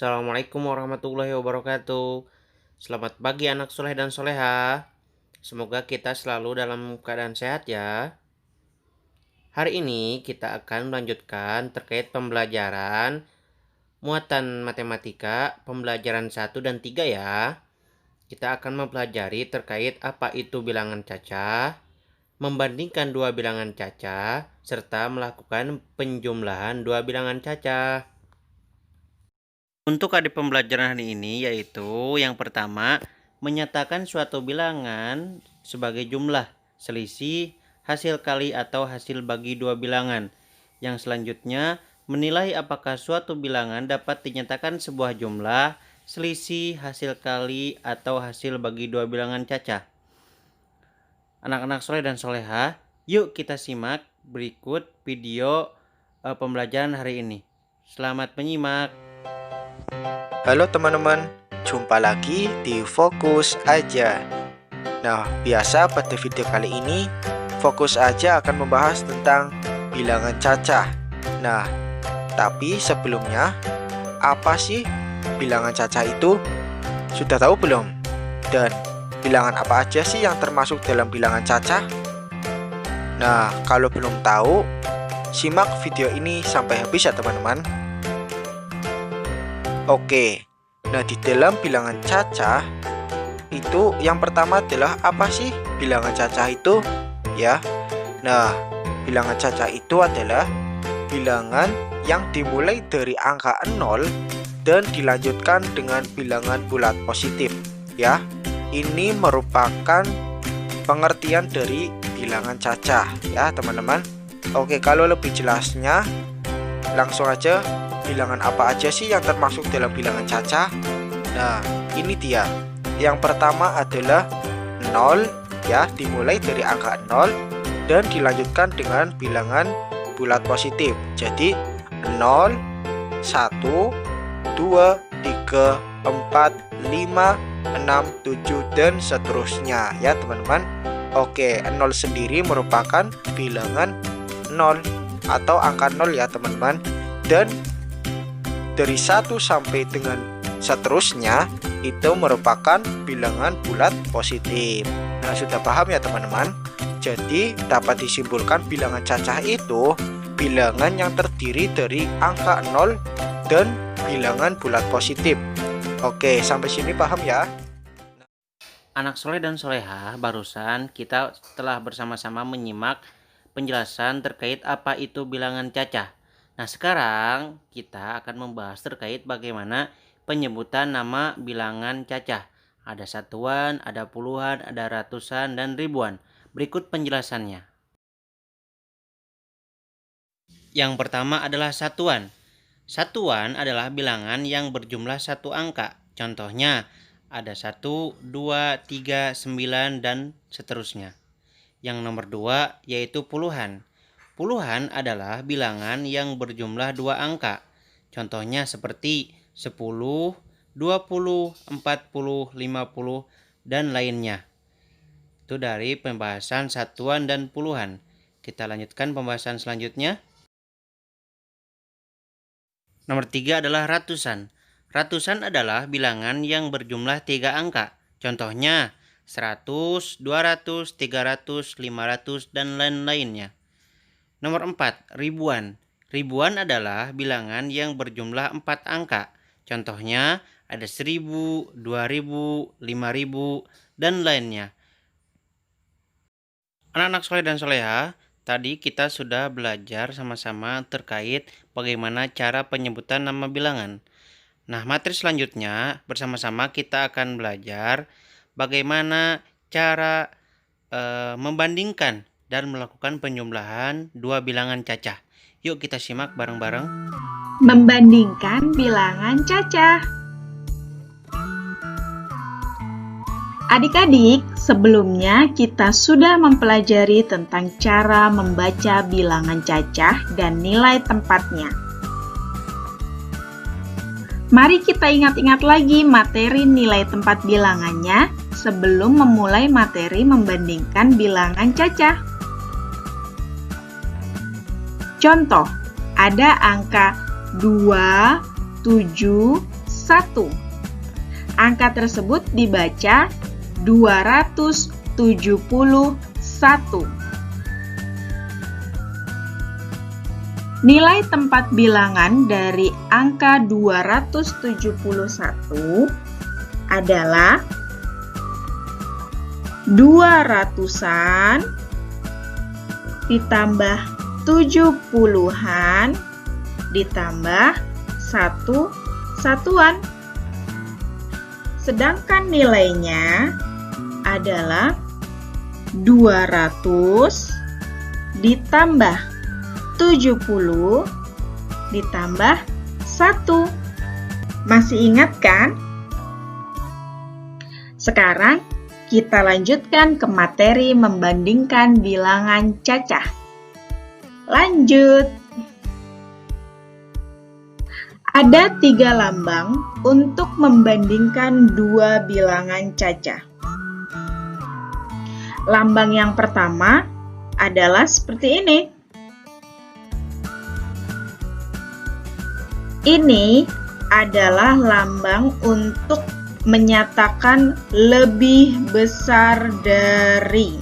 Assalamualaikum warahmatullahi wabarakatuh. Selamat pagi anak soleh dan soleha. Semoga kita selalu dalam keadaan sehat ya. Hari ini kita akan melanjutkan terkait pembelajaran muatan matematika pembelajaran 1 dan 3 ya. Kita akan mempelajari terkait apa itu bilangan cacah, membandingkan dua bilangan cacah, serta melakukan penjumlahan dua bilangan cacah. Untuk adik pembelajaran hari ini yaitu yang pertama, menyatakan suatu bilangan sebagai jumlah, selisih, hasil kali atau hasil bagi dua bilangan. Yang selanjutnya, menilai apakah suatu bilangan dapat dinyatakan sebuah jumlah, selisih, hasil kali atau hasil bagi dua bilangan cacah. Anak-anak soleh dan soleha, yuk kita simak berikut video pembelajaran hari ini. Selamat menyimak. Halo teman-teman, jumpa lagi di Fokus Aja. Nah, biasa pada video kali ini Fokus Aja akan membahas tentang bilangan cacah. Nah, tapi sebelumnya, apa sih bilangan cacah itu? Sudah tahu belum? Dan bilangan apa aja sih yang termasuk dalam bilangan cacah? Nah, kalau belum tahu, simak video ini sampai habis ya teman-teman. Oke, nah di dalam bilangan cacah itu yang pertama adalah apa sih bilangan cacah itu? Ya, nah bilangan cacah itu adalah bilangan yang dimulai dari angka 0 dan dilanjutkan dengan bilangan bulat positif. Ya, ini merupakan pengertian dari bilangan cacah ya teman-teman. Oke, kalau lebih jelasnya langsung aja. Bilangan apa aja sih yang termasuk dalam bilangan cacah? Nah, ini dia. Yang pertama adalah 0 ya, dimulai dari angka 0 dan dilanjutkan dengan bilangan bulat positif. Jadi 0, 1, 2, 3, 4, 5, 6, 7 dan seterusnya ya teman-teman. Oke, 0 sendiri merupakan bilangan 0 atau angka 0 ya teman-teman. Dan dari 1 sampai dengan seterusnya itu merupakan bilangan bulat positif. Nah, sudah paham ya teman-teman? Jadi dapat disimpulkan bilangan cacah itu bilangan yang terdiri dari angka 0 dan bilangan bulat positif. Oke, sampai sini paham ya? Anak soleh dan soleha, barusan kita telah bersama-sama menyimak penjelasan terkait apa itu bilangan cacah. Nah, sekarang kita akan membahas terkait bagaimana penyebutan nama bilangan cacah. Ada satuan, ada puluhan, ada ratusan, dan ribuan. Berikut penjelasannya. Yang pertama adalah satuan. Satuan adalah bilangan yang berjumlah satu angka. Contohnya, ada 1, 2, 3, 9, dan seterusnya. Yang nomor 2 yaitu puluhan. Puluhan adalah bilangan yang berjumlah dua angka. Contohnya seperti 10, 20, 40, 50, dan lainnya. Itu dari pembahasan satuan dan puluhan. Kita lanjutkan pembahasan selanjutnya. Nomor 3 adalah ratusan. Ratusan adalah bilangan yang berjumlah 3 angka. Contohnya 100, 200, 300, 500, dan lain-lainnya. Nomor 4, ribuan. Ribuan adalah bilangan yang berjumlah 4 angka. Contohnya ada 1000, 2000, 5000, dan lainnya. Anak-anak soleh dan soleha, tadi kita sudah belajar sama-sama terkait bagaimana cara penyebutan nama bilangan. Nah, materi selanjutnya bersama-sama kita akan belajar bagaimana cara membandingkan dan melakukan penjumlahan dua bilangan cacah. Yuk kita simak bareng-bareng. Membandingkan bilangan cacah. Adik-adik, sebelumnya kita sudah mempelajari tentang cara membaca bilangan cacah dan nilai tempatnya. Mari kita ingat-ingat lagi materi nilai tempat bilangannya sebelum memulai materi membandingkan bilangan cacah. Contoh, ada angka 2, Angka tersebut dibaca 271. Nilai tempat bilangan dari angka 271 adalah 200-an ditambah 70-an ditambah 1 satuan. Sedangkan nilainya adalah 200 ditambah 70 ditambah 1. Masih ingat kan? Sekarang kita lanjutkan ke materi membandingkan bilangan cacah. Lanjut. Ada 3 lambang untuk membandingkan 2 bilangan cacah. Lambang yang pertama adalah seperti ini. Ini adalah lambang untuk menyatakan lebih besar dari.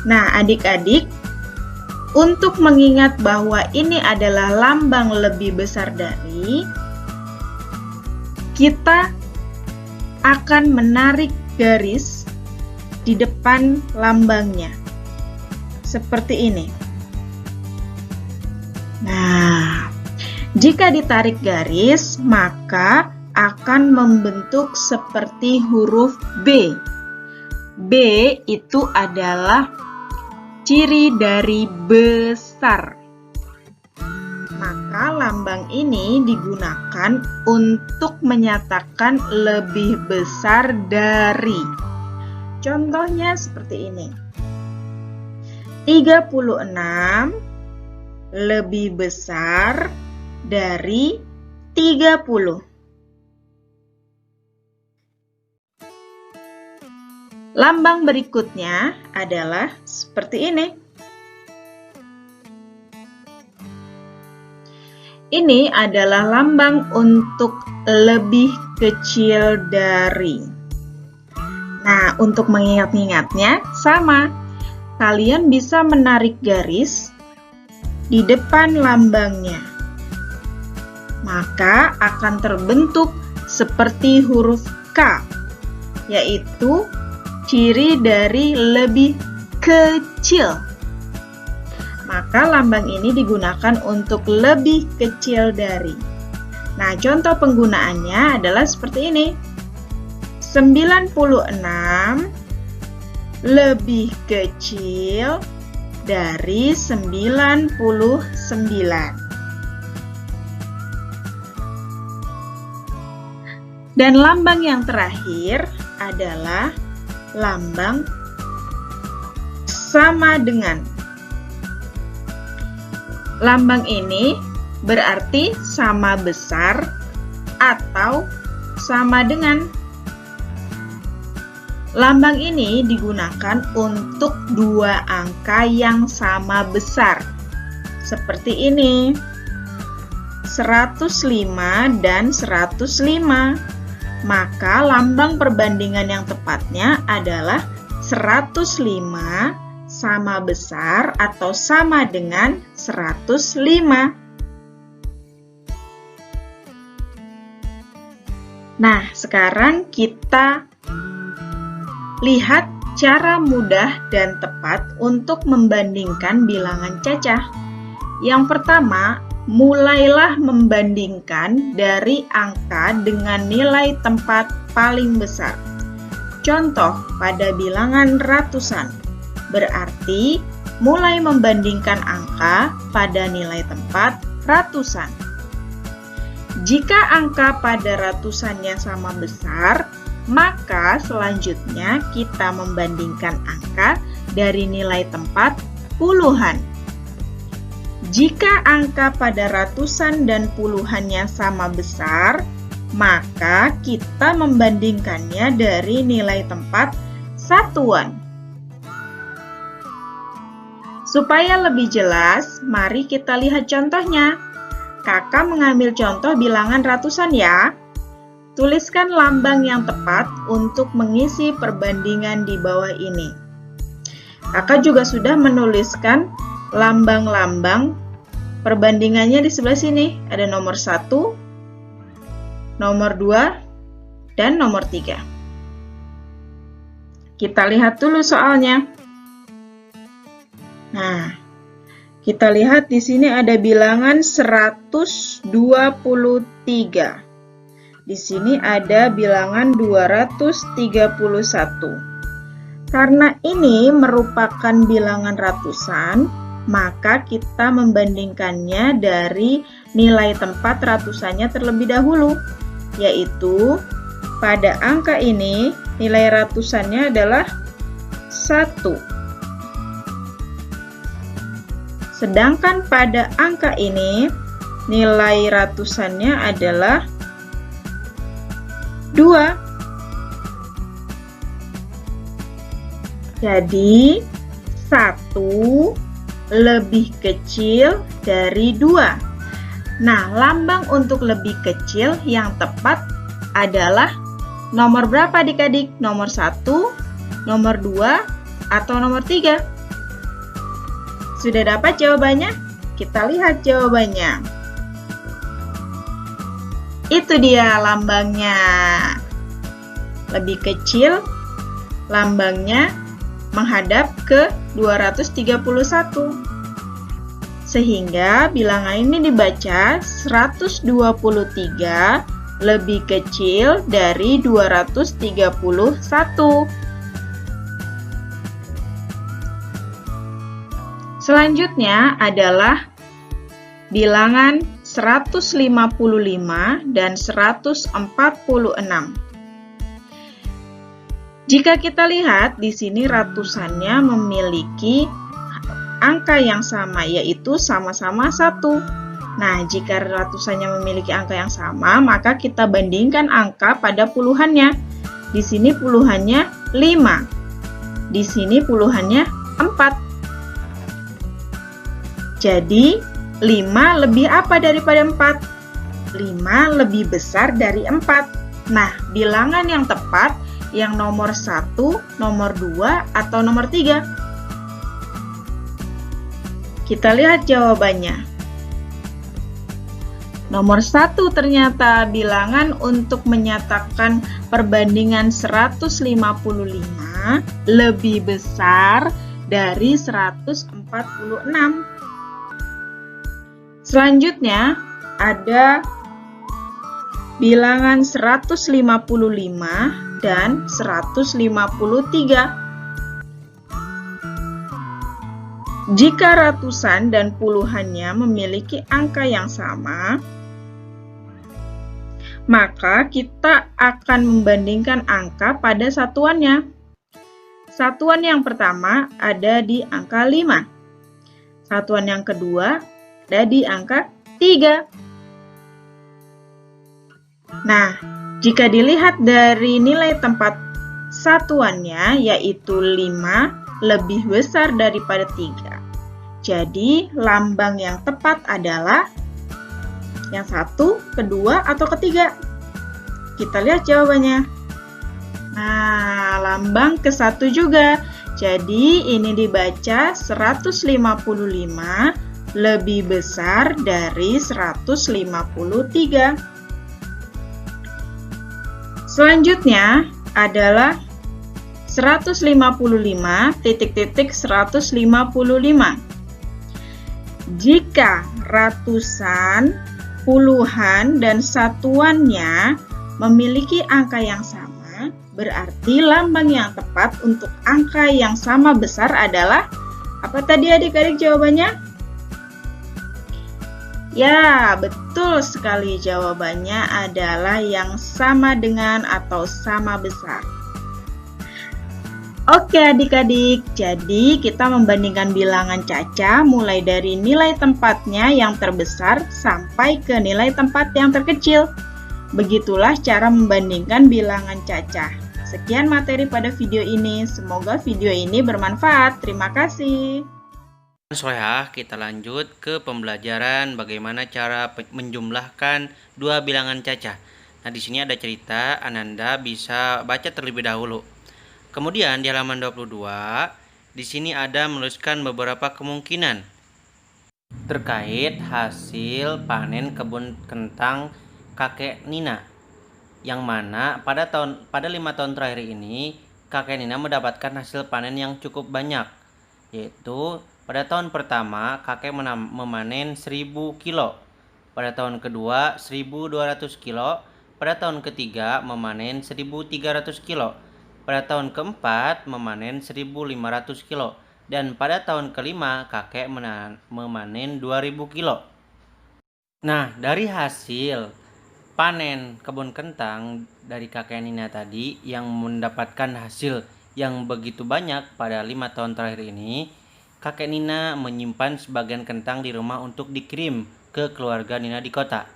Nah, adik-adik, untuk mengingat bahwa ini adalah lambang lebih besar dari, kita akan menarik garis di depan lambangnya. Seperti ini. Nah, jika ditarik garis, maka akan membentuk seperti huruf B. B itu adalah ciri dari besar. Maka lambang ini digunakan untuk menyatakan lebih besar dari. Contohnya seperti ini. 36 lebih besar dari 30. Lambang berikutnya adalah seperti ini. Ini adalah lambang untuk lebih kecil dari. Nah, untuk mengingat-ingatnya sama. Kalian bisa menarik garis di depan lambangnya. Maka akan terbentuk seperti huruf K, yaitu ciri dari lebih kecil. Maka lambang ini digunakan untuk lebih kecil dari. Nah, contoh penggunaannya adalah seperti ini. 96 lebih kecil dari 99. Dan lambang yang terakhir adalah lambang sama dengan. Lambang ini berarti sama besar atau sama dengan. Lambang ini digunakan untuk 2 angka yang sama besar. Seperti ini. 105 dan 105. Maka lambang perbandingan yang tepatnya adalah 105 sama besar atau sama dengan 105. Nah, sekarang kita lihat cara mudah dan tepat untuk membandingkan bilangan cacah. Yang pertama, mulailah membandingkan dari angka dengan nilai tempat paling besar. Contoh pada bilangan ratusan, berarti mulai membandingkan angka pada nilai tempat ratusan. Jika angka pada ratusannya sama besar, maka selanjutnya kita membandingkan angka dari nilai tempat puluhan. Jika angka pada ratusan dan puluhannya sama besar, maka kita membandingkannya dari nilai tempat satuan. Supaya lebih jelas, mari kita lihat contohnya. Kakak mengambil contoh bilangan ratusan ya. Tuliskan lambang yang tepat untuk mengisi perbandingan di bawah ini. Kakak juga sudah menuliskan lambang-lambang perbandingannya di sebelah sini. Ada nomor 1, nomor 2, dan nomor 3. Kita lihat dulu soalnya. Nah, kita lihat di sini ada bilangan 123. Di sini ada bilangan 231. Karena ini merupakan bilangan ratusan, maka kita membandingkannya dari nilai tempat ratusannya terlebih dahulu, yaitu pada angka ini nilai ratusannya adalah 1. Sedangkan pada angka ini nilai ratusannya adalah 2. Jadi 1 lebih kecil dari 2. Nah, lambang untuk lebih kecil yang tepat adalah nomor berapa adik-adik? Nomor 1, nomor 2, atau nomor 3? Sudah dapat jawabannya? Kita lihat jawabannya. Itu dia lambangnya. Lebih kecil, lambangnya menghadap ke 231. Sehingga bilangan ini dibaca 123 lebih kecil dari 231. Selanjutnya adalah bilangan 155 dan 146. Jika kita lihat di sini ratusannya memiliki angka yang sama, yaitu sama-sama 1. Nah, jika ratusannya memiliki angka yang sama, maka kita bandingkan angka pada puluhannya. Di sini puluhannya 5. Di sini puluhannya 4. Jadi, 5 lebih apa daripada 4? 5 lebih besar dari 4. Nah, bilangan yang tepat yang nomor 1, nomor 2, atau nomor 3? Kita lihat jawabannya. Nomor 1 ternyata bilangan untuk menyatakan perbandingan 155 lebih besar dari 146. Selanjutnya ada bilangan 155 dan 153. Jika ratusan dan puluhannya memiliki angka yang sama, maka kita akan membandingkan angka pada satuannya. Satuan yang pertama ada di angka 5. Satuan yang kedua ada di angka 3. Nah, jika dilihat dari nilai tempat satuannya, yaitu 5 lebih besar daripada 3. Jadi, lambang yang tepat adalah yang 1, kedua, atau ketiga. Kita lihat jawabannya. Nah, lambang ke-1 juga. Jadi, ini dibaca 155 lebih besar dari 153. Selanjutnya adalah 155 Jika ratusan, puluhan, dan satuannya memiliki angka yang sama, berarti lambang yang tepat untuk angka yang sama besar adalah apa tadi adik-adik jawabannya? Ya, betul sekali jawabannya adalah yang sama dengan atau sama besar. Oke adik-adik, jadi kita membandingkan bilangan Caca mulai dari nilai tempatnya yang terbesar sampai ke nilai tempat yang terkecil. Begitulah cara membandingkan bilangan Caca. Sekian materi pada video ini, semoga video ini bermanfaat. Terima kasih. Soalnya kita lanjut ke pembelajaran bagaimana cara menjumlahkan dua bilangan cacah. Nah, di sini ada cerita Ananda bisa baca terlebih dahulu. Kemudian di halaman 22, di sini ada menuliskan beberapa kemungkinan terkait hasil panen kebun kentang kakek Nina, yang mana pada 5 tahun terakhir ini kakek Nina mendapatkan hasil panen yang cukup banyak, yaitu pada tahun pertama kakek memanen 1000 kilo, pada tahun kedua 1200 kilo, pada tahun ketiga memanen 1300 kilo, pada tahun keempat memanen 1500 kilo, dan pada tahun kelima kakek memanen 2000 kilo. Nah, dari hasil panen kebun kentang dari kakek Nina tadi yang mendapatkan hasil yang begitu banyak pada 5 tahun terakhir ini, kakek Nina menyimpan sebagian kentang di rumah untuk dikirim ke keluarga Nina di kota.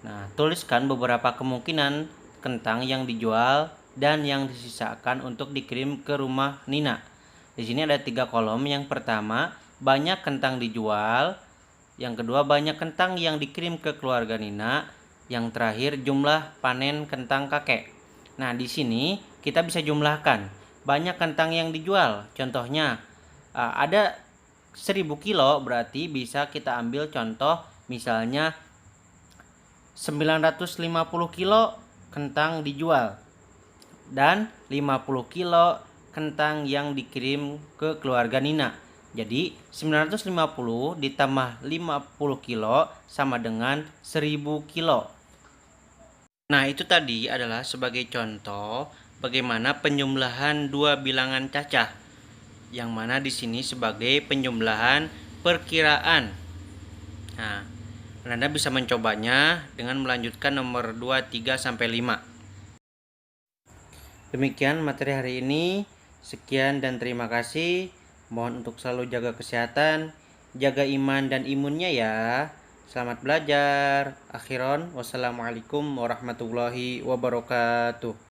Nah, tuliskan beberapa kemungkinan kentang yang dijual dan yang disisakan untuk dikirim ke rumah Nina. Di sini ada 3 kolom. Yang pertama, banyak kentang dijual. Yang kedua, banyak kentang yang dikirim ke keluarga Nina. Yang terakhir, jumlah panen kentang kakek. Nah, di sini kita bisa jumlahkan banyak kentang yang dijual. Contohnya, ada 1000 kilo, berarti bisa kita ambil contoh misalnya 950 kilo kentang dijual dan 50 kilo kentang yang dikirim ke keluarga Nina. Jadi 950 ditambah 50 kilo sama dengan 1000 kilo. Nah, itu tadi adalah sebagai contoh bagaimana penjumlahan dua bilangan cacah, yang mana di sini sebagai penjumlahan perkiraan. Nah, Anda bisa mencobanya dengan melanjutkan nomor 2, 3, sampai 5. Demikian materi hari ini. Sekian dan terima kasih. Mohon untuk selalu jaga kesehatan, jaga iman dan imunnya ya. Selamat belajar. Akhiron, wassalamualaikum warahmatullahi wabarakatuh.